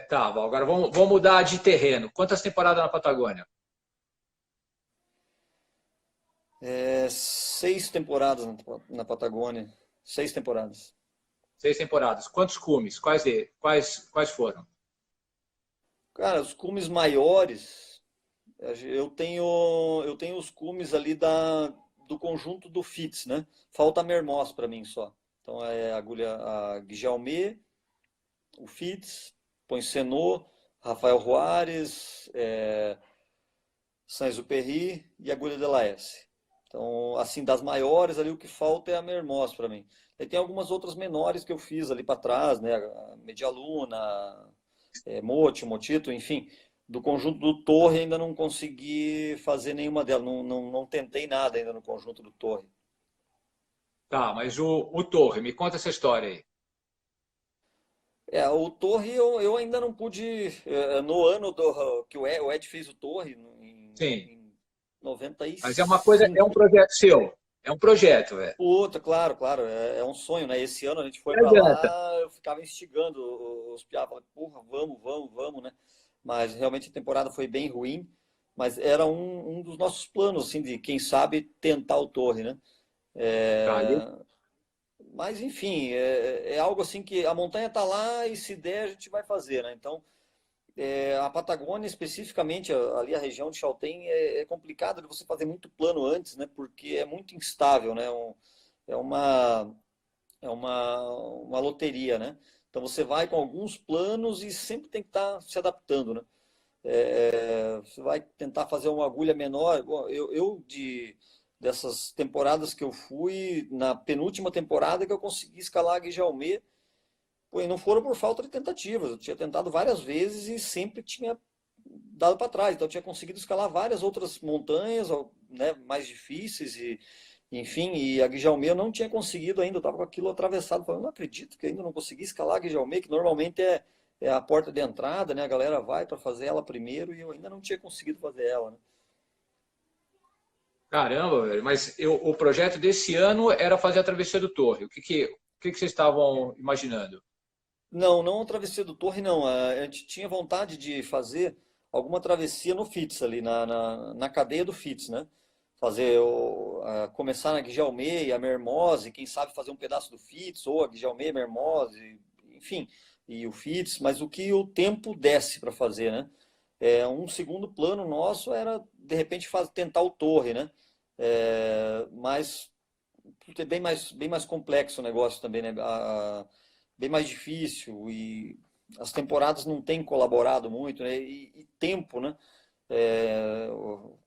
[SPEAKER 3] Tá, Val, agora vamos mudar de terreno. Quantas temporadas na Patagônia?
[SPEAKER 2] 6 temporadas na Patagônia. 6 temporadas.
[SPEAKER 3] 6 temporadas. Quantos cumes? Quais foram?
[SPEAKER 2] Cara, os cumes maiores, eu tenho os cumes ali do conjunto do FITS, né? Falta a Mermoz para mim só. Então é a agulha a Guijalmé, o FITS, Poincenot, Rafael Juárez, Saint-Exupéry e a agulha de Laesse. Então, assim, das maiores ali, o que falta é a Mermoz para mim. Aí tem algumas outras menores que eu fiz ali para trás, né? A Medialuna, Motito, enfim. Do conjunto do Torre ainda não consegui fazer nenhuma delas. Não, não, não tentei nada ainda no conjunto do Torre.
[SPEAKER 3] Tá, mas o Torre, me conta essa história aí.
[SPEAKER 2] O Torre eu ainda não pude. No ano que o Ed fez o Torre,
[SPEAKER 3] Sim,
[SPEAKER 2] em
[SPEAKER 3] mas é uma coisa, é um
[SPEAKER 2] 95.
[SPEAKER 3] projeto seu. É um projeto, velho.
[SPEAKER 2] Puta, claro, claro, é um sonho, né? Esse ano a gente foi
[SPEAKER 3] Não
[SPEAKER 2] pra
[SPEAKER 3] adianta.
[SPEAKER 2] lá, eu ficava instigando os piá, falava, porra, vamos, vamos, vamos, né? Mas realmente a temporada foi bem ruim, mas era um dos nossos planos, assim, de quem sabe tentar o Torre, né?
[SPEAKER 3] Tá,
[SPEAKER 2] Mas enfim, é algo assim que a montanha tá lá e se der a gente vai fazer, né? Então, a Patagônia, especificamente ali a região de Chaltén, é complicado de você fazer muito plano antes, né? Porque é muito instável, né? É uma, uma loteria, né? Então você vai com alguns planos e sempre tem que estar se adaptando, né? Você vai tentar fazer uma agulha menor. Bom, dessas temporadas que eu fui, na penúltima temporada que eu consegui escalar a Guijalmé, pô, e não foram por falta de tentativas. Eu tinha tentado várias vezes e sempre tinha dado para trás. Então eu tinha conseguido escalar várias outras montanhas, né, mais difíceis e enfim, e a Guijalmé eu não tinha conseguido ainda, eu estava com aquilo atravessado, falando, não acredito que ainda não consegui escalar a Guijalmé, que normalmente é a porta de entrada, né? A galera vai para fazer ela primeiro e eu ainda não tinha conseguido fazer ela, né?
[SPEAKER 3] caramba, velho. Mas o projeto desse ano era fazer a travessia do Torre. O que vocês estavam imaginando?
[SPEAKER 2] Não, não a travessia do Torre, não. A gente tinha vontade de fazer alguma travessia no FITS ali, na cadeia do FITS, né? Fazer, começar na Guijalmé e a Mermoz, quem sabe fazer um pedaço do FITS, ou a Guijalmé, Mermoz, enfim, e o FITS, mas o que o tempo desse para fazer, né? Um segundo plano nosso era, de repente, tentar o Torre, né? Mas porque é bem mais complexo o negócio também, né? Bem mais difícil e as temporadas não têm colaborado muito, né? E tempo, né?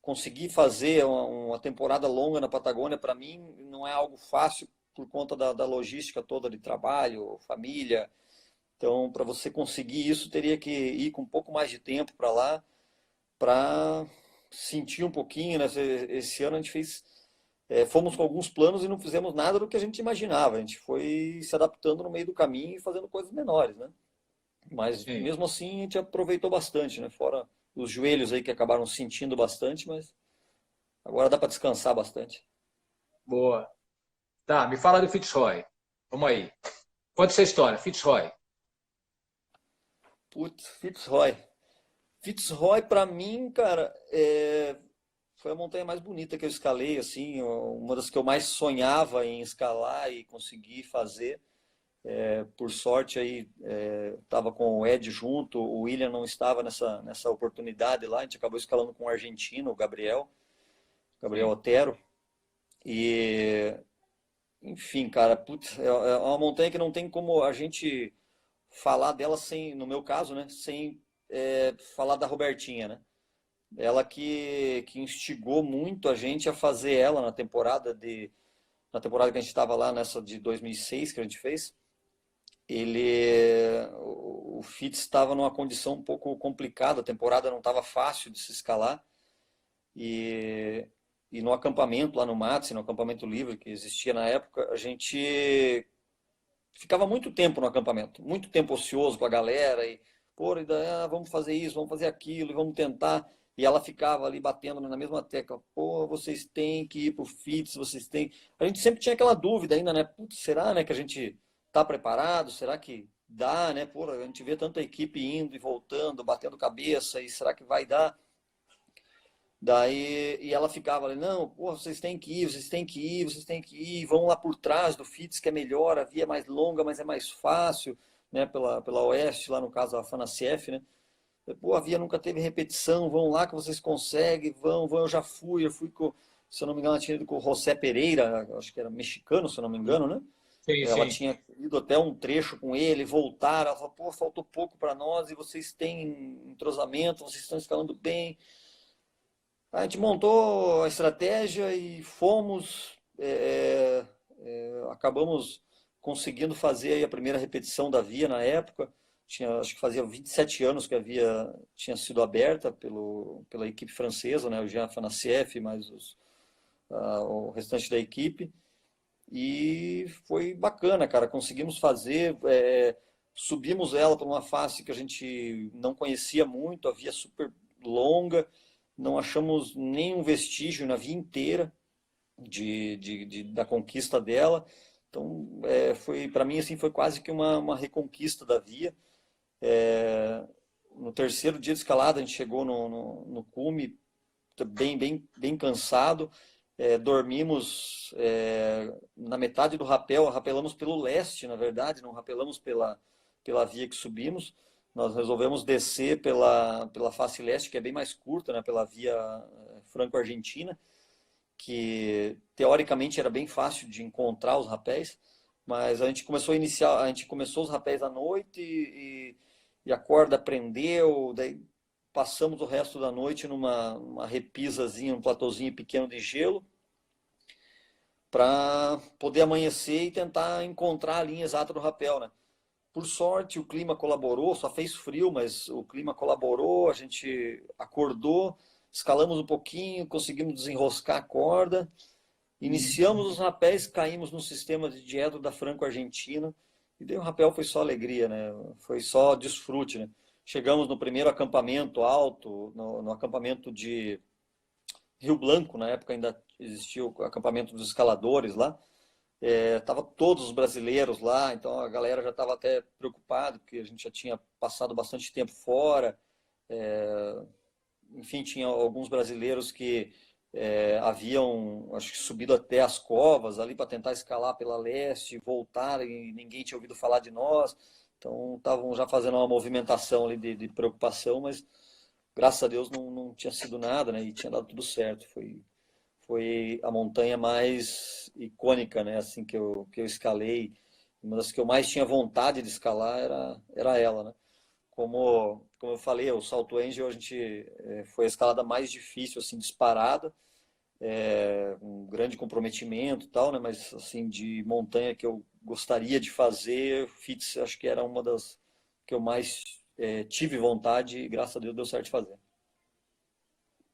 [SPEAKER 2] Conseguir fazer uma temporada longa na Patagônia, para mim, não é algo fácil por conta da logística toda de trabalho, família. Então, para você conseguir isso, teria que ir com um pouco mais de tempo para lá, para sentir um pouquinho, né? Esse ano a gente fez, fomos com alguns planos e não fizemos nada do que a gente imaginava. A gente foi se adaptando no meio do caminho e fazendo coisas menores, né? Mas
[SPEAKER 3] Sim,
[SPEAKER 2] mesmo assim a gente aproveitou bastante, né? Fora os joelhos aí que acabaram sentindo bastante, mas agora dá para descansar bastante.
[SPEAKER 3] boa. Tá, me fala do Fitzroy. Vamos aí. Conta essa história, Fitzroy.
[SPEAKER 2] Putz, Fitzroy. Fitzroy, para mim, cara, foi a montanha mais bonita que eu escalei, assim, uma das que eu mais sonhava em escalar e conseguir fazer. Por sorte aí, estava com o Ed junto, o William não estava nessa oportunidade lá, a gente acabou escalando com o argentino, o Gabriel
[SPEAKER 3] Sim.
[SPEAKER 2] Otero. E, enfim, cara, putz, é uma montanha que não tem como a gente falar dela sem, no meu caso, né, sem falar da Robertinha, né? Ela que instigou muito a gente a fazer ela na temporada que a gente estava lá, nessa de 2006 que a gente fez. O Fitz estava numa condição um pouco complicada, a temporada não estava fácil de se escalar. E, e no acampamento lá no Matze, no acampamento livre que existia na época, a gente ficava muito tempo no acampamento, muito tempo ocioso com a galera e, pô, e daí, vamos fazer isso, vamos fazer aquilo, e vamos tentar. E ela ficava ali batendo na mesma tecla, pô, vocês têm que ir pro FITS, vocês têm. A gente sempre tinha aquela dúvida ainda, né? Putz, será, né, que a gente tá preparado? Será que dá, né? Pô, a gente vê tanta equipe indo e voltando, batendo cabeça, e será que vai dar? Daí, e ela ficava ali, não, pô, vocês têm que ir, vocês têm que ir, vocês têm que ir, vão lá por trás do FITS, que é melhor, a via é mais longa, mas é mais fácil, né, pela Oeste, lá no caso a FANACF, né? Pô, a via nunca teve repetição, vão lá que vocês conseguem, vão, eu fui com, se eu não me engano, ela tinha ido com o José Pereira, acho que era mexicano, se eu não me engano, né?
[SPEAKER 3] Sim,
[SPEAKER 2] Ela
[SPEAKER 3] sim.
[SPEAKER 2] tinha ido até um trecho com ele, voltaram, ela falou, pô, faltou pouco para nós e vocês têm entrosamento, vocês estão escalando bem. A gente montou a estratégia e fomos, acabamos conseguindo fazer aí a primeira repetição da via na época. Acho que fazia 27 anos que a via tinha sido aberta pela equipe francesa, né, o Jean Fanassieff, mais o restante da equipe. E foi bacana, cara. Conseguimos fazer, subimos ela por uma face que a gente não conhecia muito, a via super longa, não achamos nenhum vestígio na via inteira da conquista dela. Então, foi para mim assim foi quase que uma reconquista da via. No terceiro dia de escalada, a gente chegou no cume bem, bem, bem cansado. Dormimos na metade do rapel, rapelamos pelo leste, na verdade, não rapelamos pela via que subimos. Nós resolvemos descer pela face leste, que é bem mais curta, né, pela via franco-argentina, que teoricamente era bem fácil de encontrar os rapéis, mas a gente começou os rapéis à noite e a corda prendeu, daí passamos o resto da noite numa repisazinha, um platôzinho pequeno de gelo, para poder amanhecer e tentar encontrar a linha exata do rapel, né? Por sorte, o clima colaborou, só fez frio, mas o clima colaborou, a gente acordou, escalamos um pouquinho, conseguimos desenroscar a corda, iniciamos os rapéis, caímos no sistema de diedro da Franco-Argentina, e daí o rapel foi só alegria, né? Foi só desfrute, né? Chegamos no primeiro acampamento alto, no acampamento de Rio Blanco, na época ainda existia o acampamento dos escaladores lá. Tava todos os brasileiros lá, então a galera já estava até preocupada, porque a gente já tinha passado bastante tempo fora. Enfim, tinha alguns brasileiros que haviam, acho que subido até as covas ali para tentar escalar pela leste, voltaram e ninguém tinha ouvido falar de nós. Então estavam já fazendo uma movimentação ali de preocupação, mas graças a Deus não tinha sido nada, né? E tinha dado tudo certo. Foi a montanha mais icônica, né? Assim que eu escalei. Uma das que eu mais tinha vontade de escalar era ela, né? Como eu falei, o Salto Angel foi a escalada mais difícil, assim, disparada, um grande comprometimento e tal, né? Mas assim, de montanha que eu gostaria de fazer, FITS acho que era uma das que eu mais tive vontade e graças a Deus deu certo de fazer.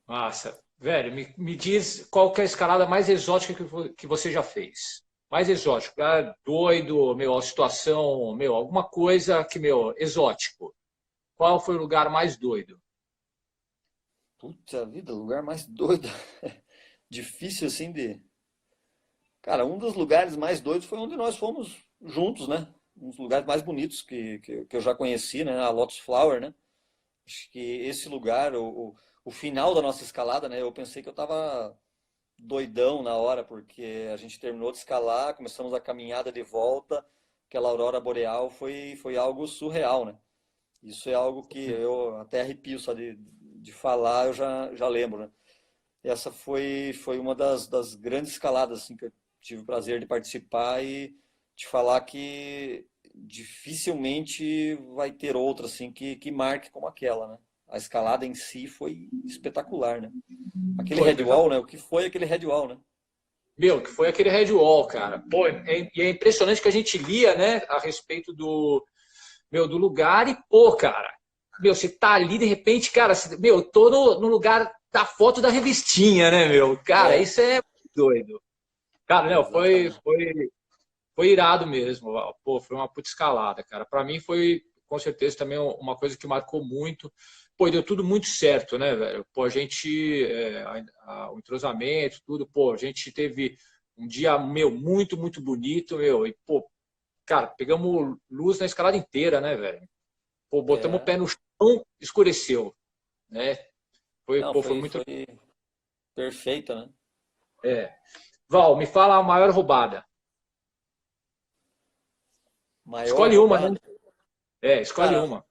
[SPEAKER 3] Massa. Velho, me diz qual que é a escalada mais exótica que você já fez. Mais exótico, doido, meu, a situação, meu, alguma coisa que, meu, exótico. Qual foi o lugar mais doido?
[SPEAKER 2] Puta vida, lugar mais doido. Difícil assim de. Cara, um dos lugares mais doidos foi onde nós fomos juntos, né? Um dos lugares mais bonitos que eu já conheci, né? A Lotus Flower, né? Acho que esse lugar, o final da nossa escalada, né? Eu pensei que eu tava doidão na hora, porque a gente terminou de escalar, começamos a caminhada de volta, aquela aurora boreal foi algo surreal, né? Isso é algo que eu até arrepio só de falar, eu já lembro, né? Essa foi uma das grandes escaladas assim, que eu tive o prazer de participar e te falar que dificilmente vai ter outra assim que marque como aquela, né? A escalada em si foi espetacular, né? Aquele
[SPEAKER 3] Foi
[SPEAKER 2] headwall,
[SPEAKER 3] espetacular.
[SPEAKER 2] né? O que foi aquele headwall, né?
[SPEAKER 3] Meu, que foi aquele Red Wall, cara. Pô, e é impressionante que a gente lia, né, a respeito do lugar e, pô, cara, meu, você tá ali de repente, cara, meu, eu tô no lugar da foto da revistinha, né, meu? Cara,
[SPEAKER 2] É,
[SPEAKER 3] isso é doido. Cara, não,
[SPEAKER 2] exatamente.
[SPEAKER 3] foi irado mesmo. Pô, foi uma puta escalada, cara. Pra mim foi, com certeza, também uma coisa que marcou muito. Pô, e deu tudo muito certo, né, velho? Pô, a gente, o entrosamento, tudo, pô, a gente teve um dia, meu, muito, muito bonito, meu, e, pô, cara, pegamos luz na escalada inteira, né, velho? Pô, botamos o
[SPEAKER 2] É.
[SPEAKER 3] pé no chão, escureceu, né?
[SPEAKER 2] Não,
[SPEAKER 3] Pô, foi
[SPEAKER 2] foi,
[SPEAKER 3] muito.
[SPEAKER 2] foi perfeita, né?
[SPEAKER 3] É. Val, me fala a maior roubada.
[SPEAKER 2] Maior
[SPEAKER 3] Escolhe uma, né?
[SPEAKER 2] roubada.
[SPEAKER 3] Escolhe
[SPEAKER 2] Cara,
[SPEAKER 3] uma.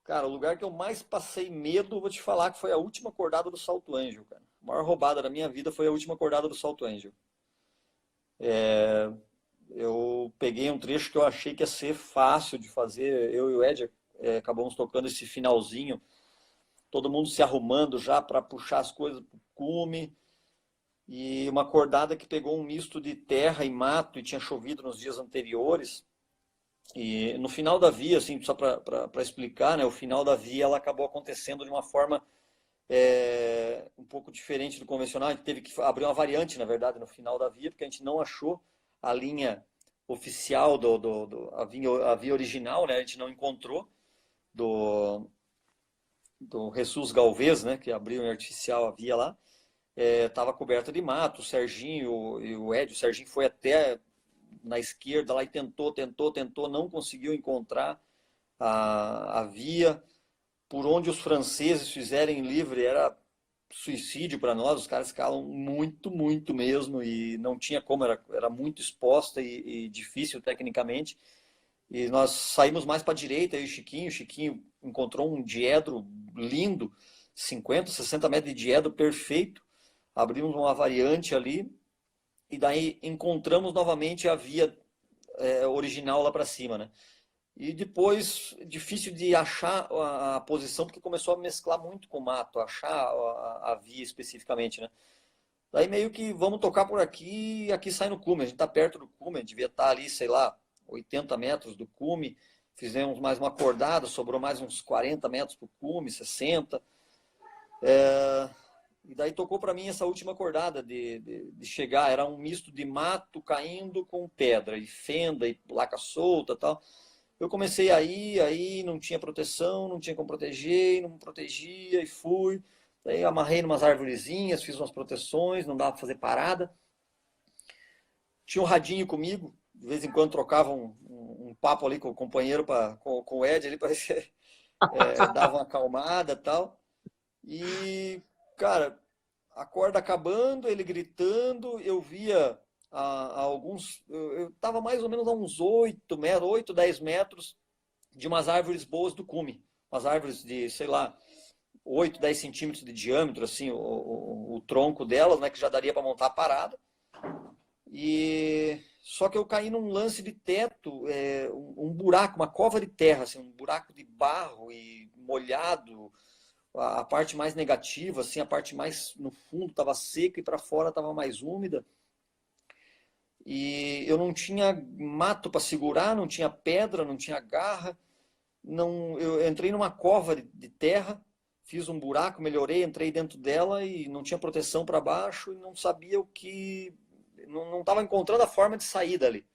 [SPEAKER 2] cara, o lugar que eu mais passei medo, vou te falar que foi a última acordada do Salto Ângel, cara. A maior roubada da minha vida foi a última acordada do Salto Ângel. Eu peguei um trecho que eu achei que ia ser fácil de fazer. Eu e o Ed acabamos tocando esse finalzinho, todo mundo se arrumando já para puxar as coisas pro cume. E uma acordada que pegou um misto de terra e mato e tinha chovido nos dias anteriores. E no final da via, assim, só para explicar, né, o final da via ela acabou acontecendo de uma forma um pouco diferente do convencional. A gente teve que abrir uma variante, na verdade, no final da via, porque a gente não achou a linha oficial a via original, né? A gente não encontrou do, do Jesus Galvez, né? Que abriu em artificial a via lá. Estava coberta de mato. O Serginho e o Ed, o Serginho foi até na esquerda lá e tentou, não conseguiu encontrar a via por onde os franceses fizerem livre era suicídio para nós, os caras escalam muito, muito mesmo e não tinha como, era muito exposta e difícil tecnicamente. E nós saímos mais para a direita, eu e o Chiquinho encontrou um diedro lindo, 50, 60 metros de diedro perfeito, abrimos uma variante ali e daí encontramos novamente a via original lá para cima, né? E depois, difícil de achar a posição, porque começou a mesclar muito com o mato, achar a via especificamente, né? Daí meio que vamos tocar por aqui e aqui sai no cume. A gente tá perto do cume, a gente devia estar ali, sei lá, 80 metros do cume. Fizemos mais uma acordada, sobrou mais uns 40 metros pro cume, 60. E daí tocou para mim essa última acordada de chegar. Era um misto de mato caindo com pedra, e fenda, e placa solta e tal. Eu comecei aí não tinha proteção, não tinha como proteger, não me protegia e fui. Daí amarrei em umas arvorezinhas, fiz umas proteções, não dava para fazer parada. Tinha um radinho comigo, de vez em quando trocava um papo ali com o companheiro, com o Ed ali, para ver se dava uma acalmada e tal. E, cara, a corda acabando, ele gritando, eu via a alguns. Eu estava mais ou menos a uns 8 metros, 8, 10 metros de umas árvores boas do cume. Umas árvores de, sei lá, 8, 10 centímetros de diâmetro, assim, o tronco delas, né, que já daria para montar a parada. E só que eu caí num lance de teto, um buraco, uma cova de terra, assim, um buraco de barro e molhado. A parte mais negativa, assim, a parte mais no fundo estava seca e para fora estava mais úmida. E eu não tinha mato para segurar, não tinha pedra, não tinha garra. Não, eu entrei numa cova de terra, fiz um buraco, melhorei, entrei dentro dela e não tinha proteção para baixo e não sabia o que. Não estava encontrando a forma de sair dali.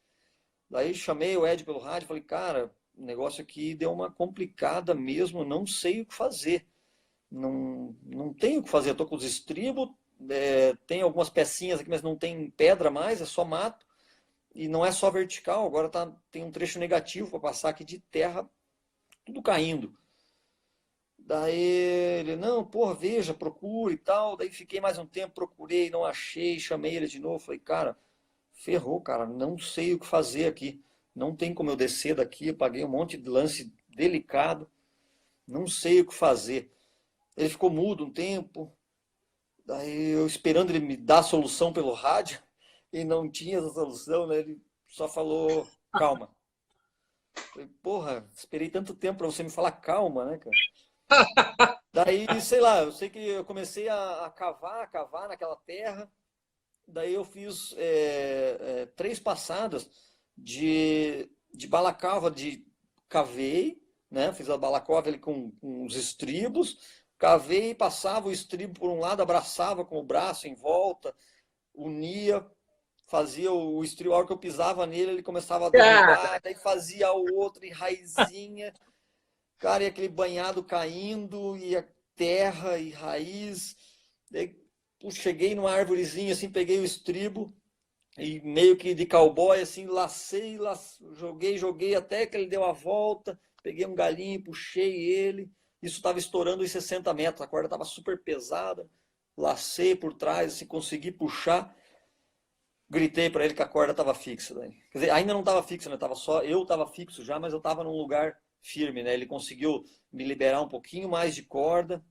[SPEAKER 2] Daí chamei o Ed pelo rádio e falei, cara, o negócio aqui deu uma complicada mesmo, não sei o que fazer. Não tenho o que fazer, eu tô com os estribos, tem algumas pecinhas aqui, mas não tem pedra mais, é só mato. E não é só vertical, agora tem um trecho negativo para passar aqui de terra, tudo caindo. Daí ele, não, porra, veja, procure e tal. Daí fiquei mais um tempo, procurei, não achei, chamei ele de novo. Falei, cara, ferrou, cara, não sei o que fazer aqui. Não tem como eu descer daqui. Eu paguei um monte de lance delicado, não sei o que fazer. Ele ficou mudo um tempo, daí eu esperando ele me dar a solução pelo rádio, e não tinha essa solução, né? Ele só falou, calma. Falei, porra, esperei tanto tempo para você me falar calma, né, cara? Daí, sei lá, eu sei que eu comecei a cavar naquela terra. Daí eu fiz 3 passadas de balaclava, cavei, né? Fiz a balaclava ali com os estribos, cavei, passava o estribo por um lado, abraçava com o braço em volta, unia, fazia o estribo, a hora que eu pisava nele, ele começava a
[SPEAKER 3] Cara,
[SPEAKER 2] derrubar, daí fazia o outro em raizinha, cara, e aquele banhado caindo, e a terra e raiz. Daí, puxa, cheguei numa árvorezinha assim, peguei o estribo e meio que de cowboy assim, joguei até que ele deu a volta, peguei um galinho, puxei ele. Isso estava estourando os 60 metros, a corda estava super pesada. Lacei por trás, assim, consegui puxar. Gritei para ele que a corda estava fixa. Daí. Quer dizer, ainda não estava fixa, né? Eu estava fixo já, mas eu estava num lugar firme, né? Ele conseguiu me liberar um pouquinho mais de corda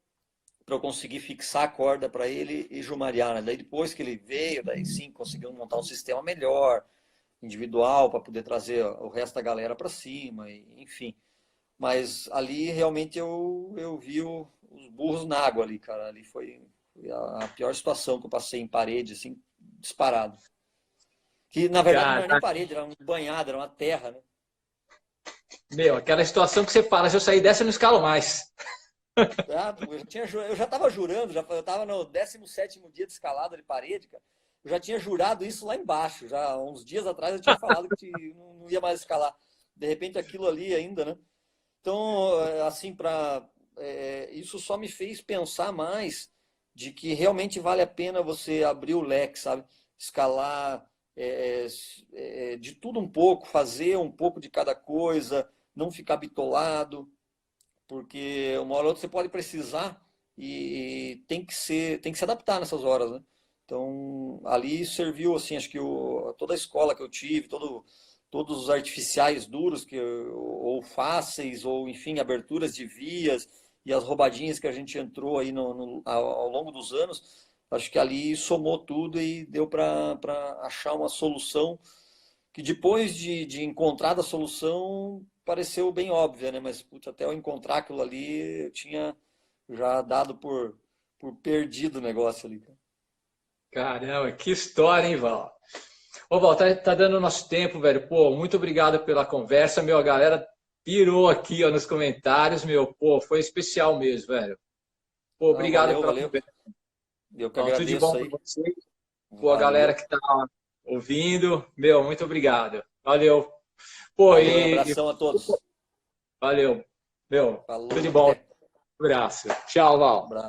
[SPEAKER 2] para eu conseguir fixar a corda para ele e jumariar, né? Daí depois que ele veio, daí sim conseguimos montar um sistema melhor, individual, para poder trazer o resto da galera para cima, enfim. Mas ali realmente eu vi os burros na água ali, cara. Ali foi a pior situação que eu passei em parede, assim, disparado. Que na verdade não era nem
[SPEAKER 3] cara,
[SPEAKER 2] parede, era um banhado, era uma terra, né?
[SPEAKER 3] meu, aquela situação que você fala, se eu sair dessa, eu não escalo mais.
[SPEAKER 2] Ah, eu já estava jurando, eu estava no 17º dia de escalada de parede, cara. Eu já tinha jurado isso lá embaixo, já uns dias atrás eu tinha falado que não ia mais escalar. De repente aquilo ali ainda, né? Então, assim, isso só me fez pensar mais de que realmente vale a pena você abrir o leque, sabe? Escalar de tudo um pouco, fazer um pouco de cada coisa, não ficar bitolado, porque uma hora ou outra você pode precisar e tem que se adaptar nessas horas, né? Então, ali serviu, assim, acho que toda a escola que eu tive, todos os artificiais duros, ou fáceis, ou, enfim, aberturas de vias e as roubadinhas que a gente entrou aí ao longo dos anos, acho que ali somou tudo e deu para achar uma solução que depois de encontrar a solução pareceu bem óbvia, né? Mas putz, até eu encontrar aquilo ali, eu tinha já dado por perdido o negócio ali.
[SPEAKER 3] Caramba, que história, hein, Val? Ô, Val, tá dando o nosso tempo, velho. Pô, muito obrigado pela conversa, meu. A galera pirou aqui, ó, nos comentários, meu. Pô, foi especial mesmo, velho. Pô,
[SPEAKER 2] Não,
[SPEAKER 3] obrigado
[SPEAKER 2] valeu,
[SPEAKER 3] pela
[SPEAKER 2] valeu.
[SPEAKER 3] conversa.
[SPEAKER 2] Eu que
[SPEAKER 3] Então, tudo de
[SPEAKER 2] agradeço
[SPEAKER 3] bom para
[SPEAKER 2] aí.
[SPEAKER 3] você. Pô, a galera
[SPEAKER 2] Valeu.
[SPEAKER 3] que tá ouvindo, meu, muito obrigado. Valeu. Pô,
[SPEAKER 2] Valeu, abração a todos.
[SPEAKER 3] valeu. Meu, tudo de
[SPEAKER 2] Falou,
[SPEAKER 3] bom.
[SPEAKER 2] até.
[SPEAKER 3] Um abraço. Tchau, Val.
[SPEAKER 2] Abraço.